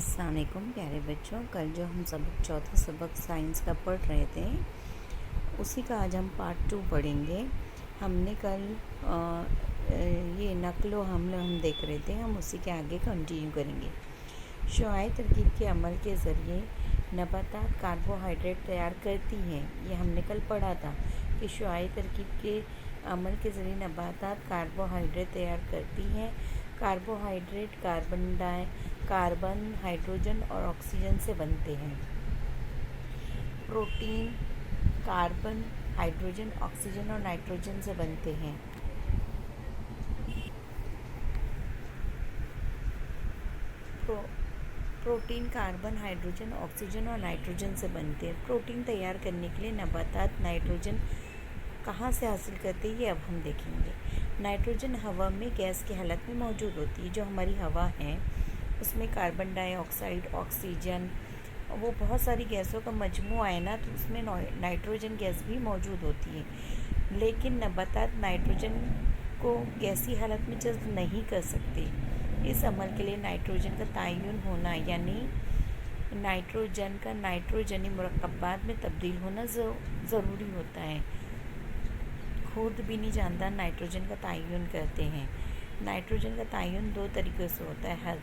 السلام علیکم پیارے بچوں، کل جو ہم چوتھا سبق سائنس کا پڑھ رہے تھے اسی کا آج ہم پارٹ 2 پڑھیں گے۔ ہم نے کل یہ نقل و حمل ہم دیکھ رہے تھے، ہم اسی کے آگے کنٹینیو کریں گے۔ شعاعی ترکیب کے عمل کے ذریعے نباتات کاربوہائیڈریٹ تیار کرتی ہیں۔ یہ ہم نے کل پڑھا تھا کہ شعاعی ترکیب کے عمل کے ذریعے نباتات کاربوہائیڈریٹ تیار کرتی ہیں۔ کاربوہائیڈریٹ کاربن، ہائیڈروجن اور آکسیجن سے بنتے ہیں۔ پروٹین کاربن، ہائیڈروجن، آکسیجن اور نائٹروجن سے بنتے ہیں۔ پروٹین کاربن، ہائیڈروجن، آکسیجن اور نائٹروجن سے بنتے ہیں۔ پروٹین تیار کرنے کے لیے نباتات نائٹروجن کہاں سے حاصل کرتے ہیں، یہ اب ہم دیکھیں گے۔ نائٹروجن ہوا میں گیس کی حالت میں موجود ہوتی ہے۔ جو ہماری ہوا ہے اس میں کاربن ڈائی آکسائڈ، آکسیجن، وہ بہت ساری گیسوں کا مجموعہ ہے نا، تو اس میں نائٹروجن گیس بھی موجود ہوتی ہے۔ لیکن نباتات نائٹروجن کو گیسی حالت میں جذب نہیں کر سکتے۔ اس عمل کے لیے نائٹروجن کا تعین ہونا، یعنی نائٹروجن کا نائٹروجنی مرکبات میں تبدیل ہونا ضروری ہوتا ہے۔ خوردبینی جاندار نائٹروجن کا تعین کرتے ہیں۔ نائٹروجن کا تعین 2 طریقوں سے ہوتا ہے،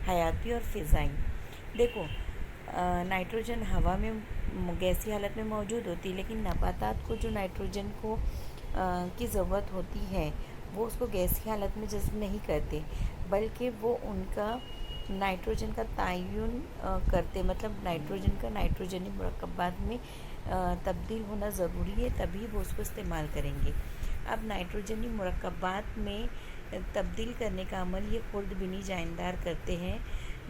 حیاتی اور فضائی۔ دیکھو، نائٹروجن ہوا میں گیسی حالت میں موجود ہوتی ہے، لیکن نباتات کو جو نائٹروجن کی ضرورت ہوتی ہے وہ اس کو گیسی حالت میں جذب نہیں کرتے، بلکہ وہ ان کا نائٹروجن کا تعین کرتے، مطلب نائٹروجن کا نائٹروجنی مرکبات میں تبدیل ہونا ضروری ہے، تبھی وہ اس کو استعمال کریں گے۔ اب نائٹروجنی مرکبات میں تبدیل کرنے کا عمل یہ خوردبینی جاندار کرتے ہیں۔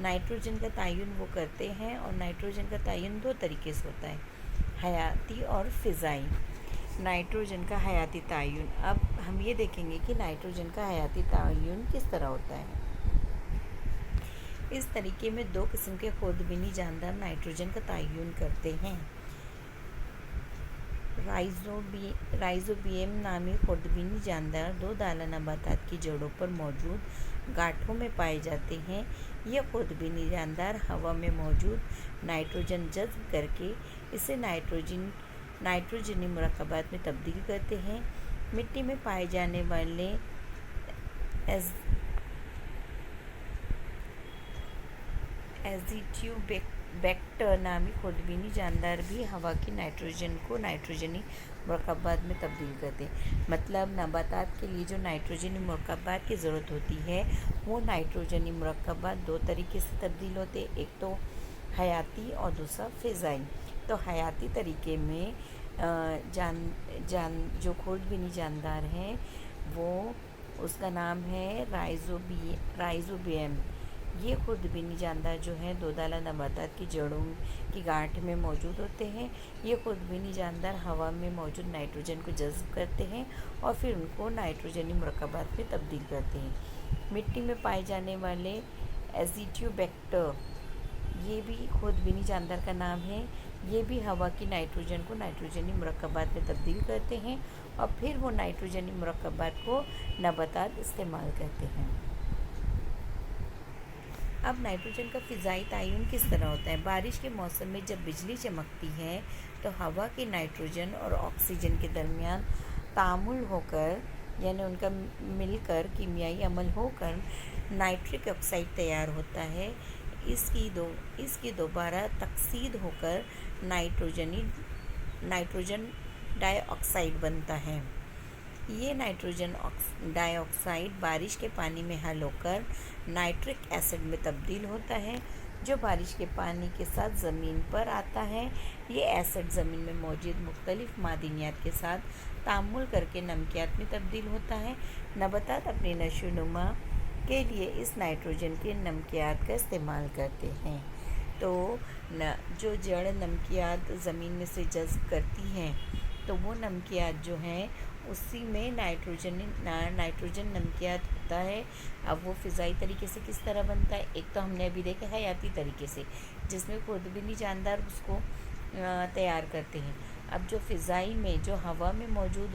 نائٹروجن کا تعین وہ کرتے ہیں، اور نائٹروجن کا تعین 2 طریقے سے ہوتا ہے، حیاتی اور فضائی۔ نائٹروجن کا حیاتی تعین، اب ہم یہ دیکھیں گے کہ نائٹروجن کا حیاتی تعین کس طرح ہوتا ہے۔ اس طریقے میں 2 قسم کے خوردبینی جاندار نائٹروجن کا تعین کرتے ہیں۔ رائزوبیم نامی خوردبینی جاندار 2 ڈالا نباتات کی جڑوں پر موجود گاٹھوں میں پائے جاتے ہیں۔ یہ خوردبینی جاندار ہوا میں موجود نائٹروجن جذب کر کے اسے نائٹروجنی مرکبات میں تبدیل کرتے ہیں۔ مٹی میں پائے جانے والے ایزیٹیوبیکٹر نامی خوردبینی جاندار بھی ہوا کی نائٹروجن کو نائٹروجنی مرکبات میں تبدیل کرتے ہیں۔ مطلب نباتات کے لیے جو نائٹروجنی مرکبات کی ضرورت ہوتی ہے وہ نائٹروجنی مرکبات 2 طریقے سے تبدیل ہوتے ہیں، ایک تو حیاتی اور دوسرا فضائی۔ تو حیاتی طریقے میں جو خوردبینی جاندار ہیں وہ اس کا نام ہے رائزوبیم۔ یہ خوردبینی جاندار جو ہیں 2 ڈالا نباتات کی جڑوں کی گاٹھ میں موجود ہوتے ہیں۔ یہ خوردبینی جاندار ہوا میں موجود نائٹروجن کو جذب کرتے ہیں اور پھر ان کو نائٹروجنی مرکبات میں تبدیل کرتے ہیں۔ مٹی میں پائے جانے والے ایزیٹیوبیکٹر، یہ بھی خوردبینی جاندار کا نام ہے۔ یہ بھی ہوا کی نائٹروجن کو نائٹروجنی مرکبات میں تبدیل کرتے ہیں اور پھر وہ نائٹروجنی مرکبات کو نباتات استعمال کرتے ہیں۔ اب نائٹروجن کا فضائی تعین کس طرح ہوتا ہے۔ بارش کے موسم میں جب بجلی چمکتی ہے تو ہوا کی نائٹروجن اور آکسیجن کے درمیان تعامل ہو کر، یعنی ان کا مل کر کیمیائی عمل ہو کر نائٹرک آکسائڈ تیار ہوتا ہے۔ اس کی دوبارہ تکسید ہو کر نائٹروجن ڈائی آکسائڈ بنتا ہے۔ یہ نائٹروجن ڈائی آکسائڈ بارش کے پانی میں حل ہو کر نائٹرک ایسڈ میں تبدیل ہوتا ہے، جو بارش کے پانی کے ساتھ زمین پر آتا ہے۔ یہ ایسڈ زمین میں موجود مختلف معدنیات کے ساتھ تعامل کر کے نمکیات میں تبدیل ہوتا ہے۔ نباتات اپنی نشو و نما کے لیے اس نائٹروجن کے نمکیات کا استعمال کرتے ہیں۔ تو جو جڑ نمکیات زمین میں سے جذب کرتی ہیں تو وہ نمکیات جو ہیں اسی میں نائٹروجن نمکیات ہوتا ہے۔ اب وہ فضائی طریقے سے کس طرح بنتا ہے، ایک تو ہم نے ابھی دیکھا حیاتی طریقے سے، جس میں خوردبینی جاندار اس کو تیار کرتے ہیں۔ اب جو فضائی میں جو ہوا میں موجود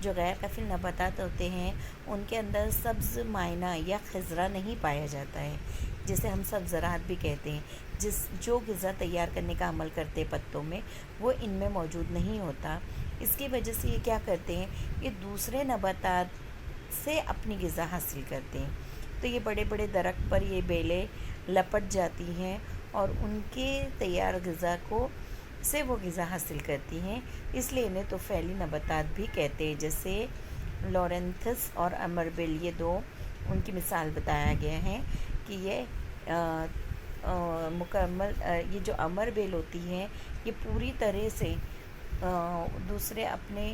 جو غیر کفیل نباتات ہوتے ہیں ان کے اندر سبز مائنہ یا خضرہ نہیں پایا جاتا ہے، جسے ہم سبز زراعت بھی کہتے ہیں، جو غذا تیار کرنے کا عمل کرتے پتوں میں، وہ ان میں موجود نہیں ہوتا۔ اس کی وجہ سے یہ کیا کرتے ہیں، یہ دوسرے نباتات سے اپنی غذا حاصل کرتے ہیں۔ تو یہ بڑے بڑے درخت پر یہ بیلیں لپٹ جاتی ہیں اور ان کے تیار غذا کو سے وہ غذا حاصل کرتی ہیں، اس لیے انہیں طفیلی نباتات بھی کہتے ہیں۔ جیسے لورینتھس اور امربیل، یہ دو ان کی مثال بتایا گیا ہے کہ یہ مکمل یہ جو امربیل ہوتی ہے یہ پوری طرح سے دوسرے اپنے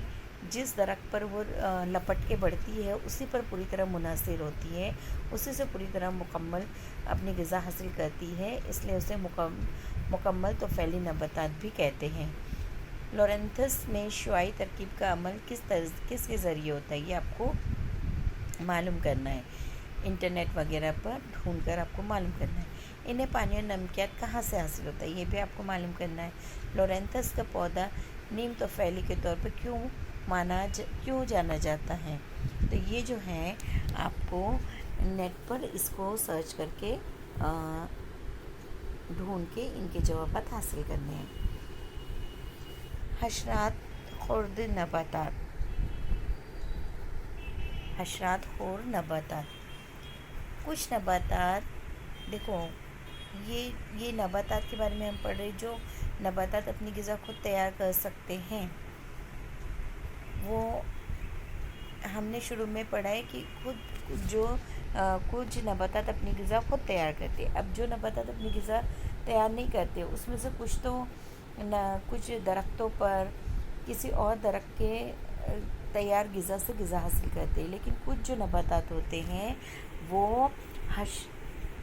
جس درخت پر وہ لپٹ کے بڑھتی ہے اسی پر پوری طرح منحصر ہوتی ہے، اسی سے پوری طرح مکمل اپنی غذا حاصل کرتی ہے، اس لیے اسے مکمل طفیلی نباتات بھی کہتے ہیں۔ لورینتھس میں شعاعی ترکیب کا عمل کس کے ذریعے ہوتا ہے، یہ آپ کو معلوم کرنا ہے، انٹرنیٹ وغیرہ پر ڈھونڈ کر آپ کو معلوم کرنا ہے۔ انہیں پانی اور نمکیات کہاں سے حاصل ہوتا ہے، یہ بھی آپ کو معلوم کرنا ہے۔ لورینتھس کا پودا نیم طفیلی کے طور پر کیوں جانا جاتا ہے، تو یہ جو ہے آپ کو نیٹ پر اس کو سرچ کر کے ڈھونڈ کے ان کے جوابات حاصل کرنے ہیں۔ حشرات خورد نباتات۔ حشرات خور نباتات، کچھ نباتات، دیکھو یہ نباتات کے بارے میں ہم پڑھ رہے، جو نباتات اپنی غذا خود تیار کر سکتے ہیں، وہ ہم نے شروع میں پڑھا ہے کہ کچھ نباتات اپنی غذا خود تیار کرتے ہیں۔ اب جو نباتات اپنی غذا تیار نہیں کرتے اس میں سے کچھ درختوں پر کسی اور درخت کے تیار غذا سے غذا حاصل کرتے ہیں، لیکن کچھ جو نباتات ہوتے ہیں وہ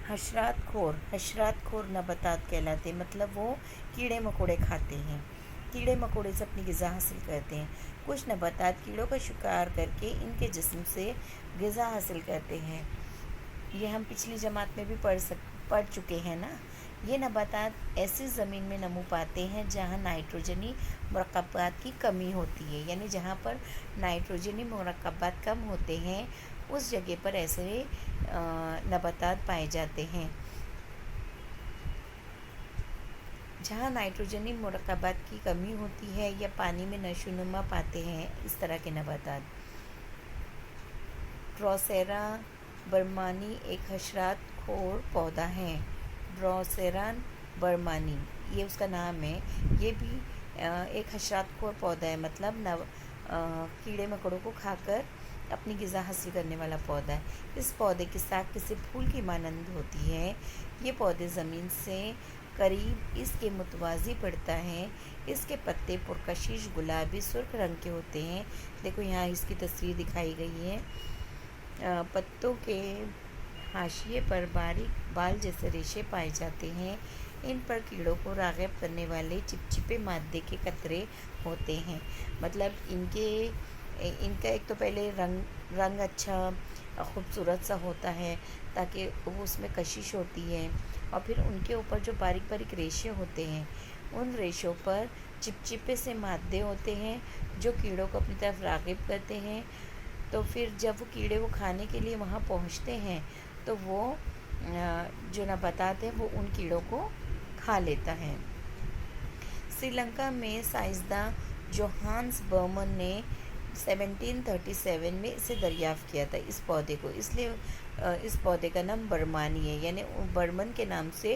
حشرات خور نباتات کہلاتے ہیں، مطلب وہ کیڑے مکوڑے کھاتے ہیں، کیڑے مکوڑے سے اپنی غذا حاصل کرتے ہیں۔ کچھ نباتات کیڑوں کا شکار کر کے ان کے جسم سے غذا حاصل کرتے ہیں، یہ ہم پچھلی جماعت میں بھی پڑھ چکے ہیں نا۔ یہ نباتات ایسی زمین میں نمو پاتے ہیں جہاں نائٹروجنی مرکبات کی کمی ہوتی ہے، یعنی جہاں پر نائٹروجنی مرکبات کم ہوتے ہیں اس جگہ پر ایسے نباتات پائے جاتے ہیں۔ جہاں نائٹروجنی مرکبات کی کمی ہوتی ہے یا پانی میں نشو و نما پاتے ہیں اس طرح کے نباتات۔ ڈروسیرا برمانی ایک حشرات خور پودا ہے۔ ڈروسیرا برمانی یہ اس کا نام ہے، یہ بھی ایک حشرات خور پودا ہے، مطلب کیڑے مکوڑوں کو کھا کر اپنی غذا حاصل کرنے والا پودا ہے۔ اس پودے کی ساکھ کسی پھول کی مانند ہوتی ہے، یہ پودے زمین سے قریب اس کے متوازی بڑھتا ہے، اس کے پتے پرکشش گلابی سرخ رنگ کے ہوتے ہیں، دیکھو یہاں اس کی تصویر دکھائی گئی ہے۔ پتوں کے حاشیے پر باریک بال جیسے ریشے پائے جاتے ہیں، ان پر کیڑوں کو راغب کرنے والے چپچپے مادے کے قطرے ہوتے ہیں، مطلب ان کا ایک تو پہلے رنگ اچھا خوبصورت سا ہوتا ہے تاکہ وہ اس میں کشش ہوتی ہے، اور پھر ان کے اوپر جو باریک باریک ریشے ہوتے ہیں ان ریشوں پر چپچپے سے مادے ہوتے ہیں جو کیڑوں کو اپنی طرف راغب کرتے ہیں، تو پھر جب وہ کیڑے وہ کھانے کے لیے وہاں پہنچتے ہیں تو وہ جو نباتات ہیں وہ ان کیڑوں کو کھا لیتا ہے۔ سری لنکا میں سائنسداں جوہانس برمن نے 1737 میں اسے دریافت کیا تھا، اس پودے کو، اس لیے اس پودے کا نام برمانی ہے، یعنی برمن کے نام سے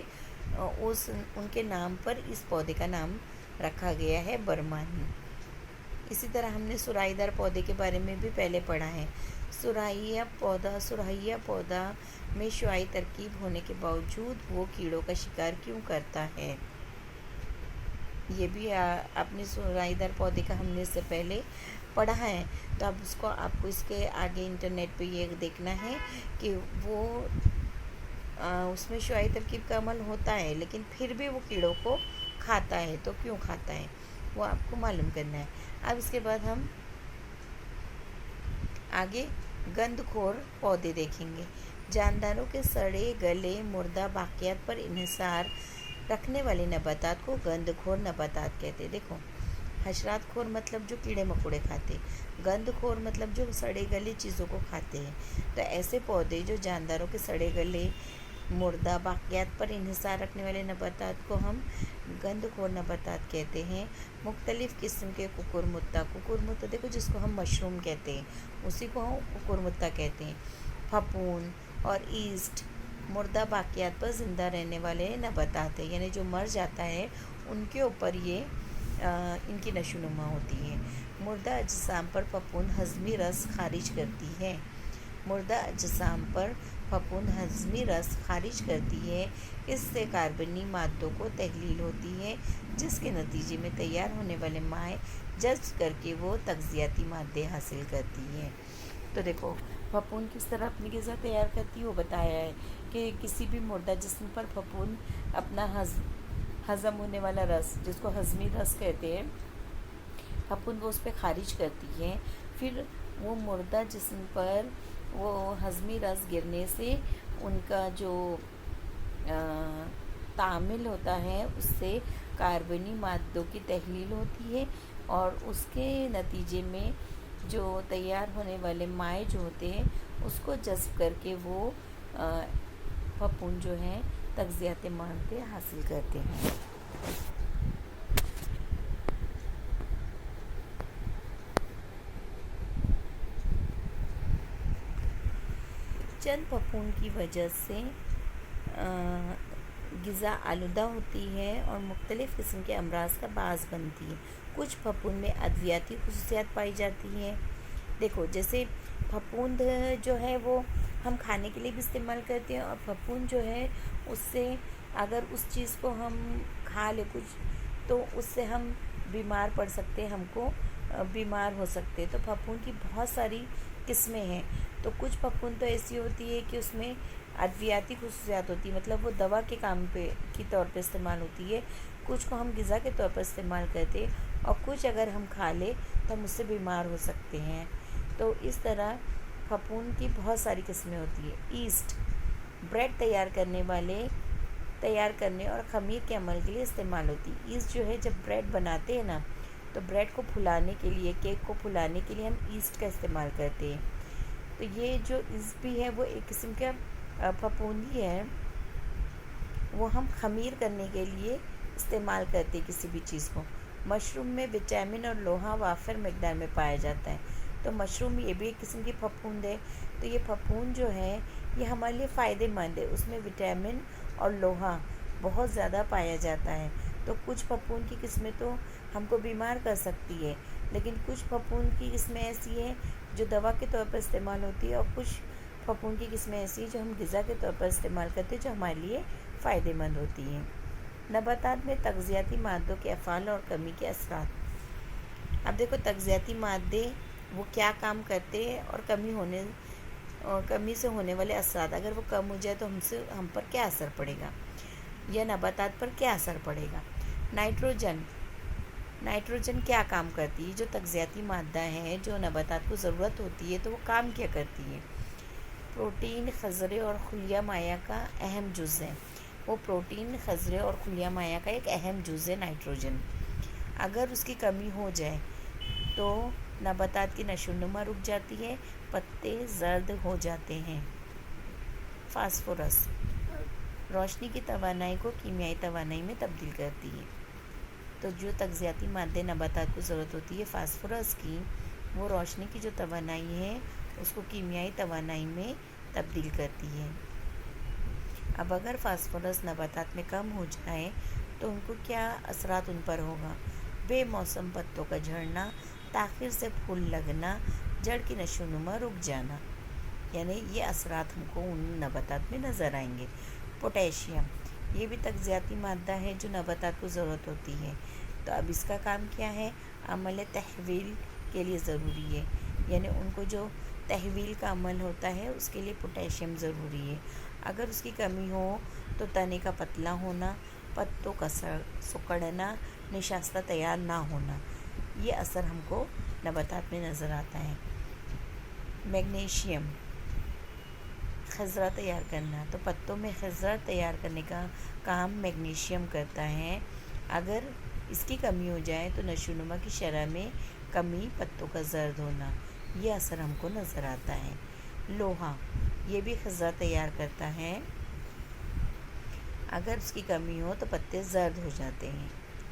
ان کے نام پر اس پودے کا نام رکھا گیا ہے، برمانی۔ اسی طرح ہم نے سرائی دار پودے کے بارے میں بھی پہلے پڑھا ہے۔ سرائیہ پودا میں شعاعی ترکیب ہونے کے باوجود وہ کیڑوں کا شکار کیوں کرتا ہے، یہ بھی آپ نے سرائی دار پودے کا ہم نے اس سے پہلے پڑھا ہے، تو اب آپ کو اس کے آگے انٹرنیٹ پہ یہ دیکھنا ہے کہ وہ اس میں شعاعی ترکیب کا عمل ہوتا ہے لیکن پھر بھی وہ کیڑوں کو کھاتا ہے، تو کیوں کھاتا ہے وہ آپ کو معلوم کرنا ہے۔ اب اس کے بعد ہم آگے گند خور پودے دیکھیں گے۔ جانداروں کے سڑے گلے مردہ باقیات پر انحصار رکھنے والے نباتات کو گند خور نباتات کہتے ہیں۔ دیکھو حشرات خور مطلب جو کیڑے مکوڑے کھاتے، گند خور مطلب جو سڑے گلے چیزوں کو کھاتے ہیں۔ تو ایسے پودے جو جانداروں کے سڑے گلے مردہ باقیات پر انحصار رکھنے والے نباتات کو ہم گند خور نباتات کہتے ہیں۔ مختلف قسم کے ککرمتا دیکھو جس کو ہم مشروم کہتے ہیں اسی کو ہم ککرمتا کہتے ہیں۔ پھپھون اور ایسٹ مردہ باقیات پر زندہ رہنے والے نباتات ہیں، یعنی جو مر جاتا ہے ان کے اوپر یہ ان کی نشو نما ہوتی ہے۔ مردہ اجسام پر پھپھون ہضمی رس خارج کرتی ہے۔ مردہ اجسام پر پھپھون ہضمی رس خارج کرتی ہے، اس سے کاربنی مادوں کو تحلیل ہوتی ہے جس کے نتیجے میں تیار ہونے والے مائع جذب کر کے وہ تغذیاتی مادے حاصل کرتی ہے۔ تو دیکھو پھپھون کس طرح اپنی غذا تیار کرتی ہے وہ بتایا ہے کہ کسی بھی مردہ جسم پر پھپھون اپنا ہضم ہونے والا رس جس کو ہضمی رس کہتے ہیں پھپھون وہ اس پہ خارج کرتی ہے، پھر وہ مردہ جسم پر وہ ہضمی رس گرنے سے ان کا جو تعامل ہوتا ہے اس سے کاربنی مادوں کی تحلیل ہوتی ہے اور اس کے نتیجے میں جو تیار ہونے والے مائع جو ہوتے ہیں اس کو جذب کر کے وہ پھپھون جو ہیں تغذیاتی مادے حاصل کرتے ہیں۔ چند پھپھون کی وجہ سے غذا آلودہ ہوتی ہے اور مختلف قسم کے امراض کا باعث بنتی ہے۔ کچھ پھپھون میں ادویاتی خصوصیات پائی جاتی ہیں۔ دیکھو جیسے پھپھوند جو ہے وہ ہم کھانے کے لیے بھی استعمال کرتے ہیں اور پھپھون جو ہے اس سے اگر اس چیز کو ہم کھا لیں کچھ تو اس سے ہم بیمار پڑ سکتے، ہم کو بیمار ہو سکتے۔ تو پھپھون کی بہت ساری قسمیں ہیں، تو کچھ پھپھون تو ایسی ہوتی ہے کہ اس میں ادویاتی خصوصیات ہوتی ہے، مطلب وہ دوا کے کام کی طور پہ استعمال ہوتی ہے، کچھ کو ہم غذا کے طور پر استعمال کرتے اور کچھ اگر ہم کھا لیں تو ہم اس سے بیمار ہو سکتے ہیں۔ تو اس طرح پھپھون کی بہت ساری قسمیں ہوتی ہیں۔ ایسٹ بریڈ تیار کرنے اور خمیر کے عمل کے لیے استعمال ہوتی ہے۔ ایسٹ جو ہے جب بریڈ بناتے ہیں نا تو بریڈ کو پھلانے کے لیے، کیک کو پھلانے کے لیے ہم ایسٹ کا استعمال کرتے ہیں۔ تو یہ جو ایسٹ بھی ہے وہ ایک قسم کا پھپھون ہی ہے، وہ ہم خمیر کرنے کے لیے استعمال کرتے ہیں کسی بھی چیز کو۔ مشروم میں وٹامن اور لوہا وافر مقدار میں پایا جاتا ہے، تو مشروم یہ بھی ایک قسم کی پھپھوند ہے۔ تو یہ پھپھون جو ہے یہ ہمارے لیے فائدہ مند ہے، اس میں وٹامن اور لوہا بہت زیادہ پایا جاتا ہے۔ تو کچھ پھپھون کی قسمیں تو ہم کو بیمار کر سکتی ہے، لیکن کچھ پھپھون کی قسمیں ایسی ہیں جو دوا کے طور پر استعمال ہوتی ہے اور کچھ پھپھون کی قسمیں ایسی ہیں جو ہم غذا کے طور پر استعمال کرتے ہیں جو ہمارے لیے فائدہ مند ہوتی ہیں۔ نباتات میں تغذیاتی مادوں کے افعال اور کمی کے اثرات۔ اب دیکھو تغذیاتی مادے وہ کیا کام کرتے ہیں اور کمی سے ہونے والے اثرات، اگر وہ کم ہو جائے تو ہم پر کیا اثر پڑے گا یا نباتات پر کیا اثر پڑے گا۔ نائٹروجن کیا کام کرتی ہے؟ جو تغذیاتی مادہ ہے جو نباتات کو ضرورت ہوتی ہے تو وہ کام کیا کرتی ہے؟ پروٹین، خضرے اور خلیہ مائع کا اہم جز ہے۔ وہ پروٹین، خضرے اور خلیہ مائع کا ایک اہم جز ہے نائٹروجن۔ اگر اس کی کمی ہو جائے تو نباتات کی نشو و نما رک جاتی ہے، پتے زرد ہو جاتے ہیں۔ فاسفورس روشنی کی توانائی کو کیمیائی توانائی میں تبدیل کرتی ہے۔ تو جو تغذیاتی مادے نباتات کو ضرورت ہوتی ہے فاسفورس کی، وہ روشنی کی جو توانائی ہے اس کو کیمیائی توانائی میں تبدیل کرتی ہے۔ اب اگر فاسفورس نباتات میں کم ہو جائے تو ان کو کیا اثرات ان پر ہوگا؟ بے موسم پتوں کا جھڑنا، تاخیر سے پھول لگنا، جڑ کی نشو و نما رک جانا، یعنی یہ اثرات ہم کو ان نباتات میں نظر آئیں گے۔ پوٹیشیم یہ بھی تغذیاتی مادہ ہے جو نباتات کو ضرورت ہوتی ہے، تو اب اس کا کام کیا ہے؟ عمل تحویل کے لیے ضروری ہے، یعنی ان کو جو تحویل کا عمل ہوتا ہے اس کے لیے پوٹیشیم ضروری ہے۔ اگر اس کی کمی ہو تو تنے کا پتلا ہونا، پتوں کا سکڑنا، نشاستہ تیار نہ ہونا، یہ اثر ہم کو نباتات میں نظر آتا ہے۔ میگنیشیم خضرہ تیار کرنا، تو پتوں میں خضرہ تیار کرنے کا کام میگنیشیم کرتا ہے۔ اگر اس کی کمی ہو جائے تو نشوونما کی شرح میں کمی، پتوں کا زرد ہونا، یہ اثر ہم کو نظر آتا ہے۔ لوہا یہ بھی خضرہ تیار کرتا ہے، اگر اس کی کمی ہو تو پتے زرد ہو جاتے ہیں۔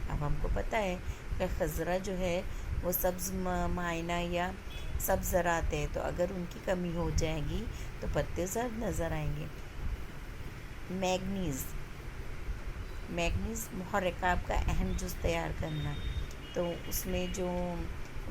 اب ہم کو پتہ ہے کہ خضرہ جو ہے وہ سبز معائنہ یا سبز زراعت ہے، تو اگر ان کی کمی ہو جائے گی تو پتے زرد نظر آئیں گے۔ میگنیز محرکات کا اہم جز تیار کرنا، تو اس میں جو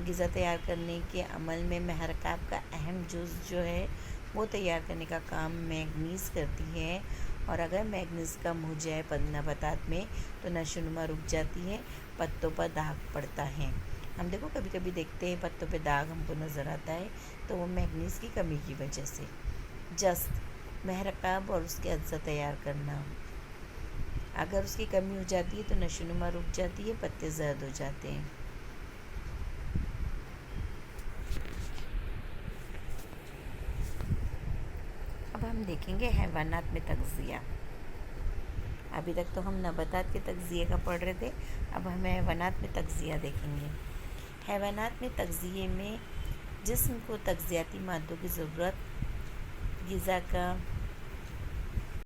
غذا تیار کرنے کے عمل میں محرکات کا اہم جز جو ہے وہ تیار کرنے کا کام میگنیز کرتی ہے، اور اگر میگنیز کم ہو جائے نباتات میں تو نشوونما رک جاتی ہے، پتوں پر داغ پڑتا ہے۔ ہم دیکھو کبھی کبھی دیکھتے ہیں پتوں پہ داغ ہم کو نظر آتا ہے، تو وہ میگنیز کی کمی کی وجہ سے۔ جست محرکات اور اس کے اجزاء تیار کرنا، اگر اس کی کمی ہو جاتی ہے تو نشوونما رک جاتی ہے، پتے زرد ہو جاتے ہیں۔ اب ہم دیکھیں گے حیوانات میں تغذیہ۔ ابھی تک تو ہم نباتات کے تغذیے کا پڑھ رہے تھے، اب ہم حیوانات میں تغذیہ دیکھیں گے۔ حیوانات میں تغذیے میں جسم کو تغذیاتی مادوں کی ضرورت غذا کا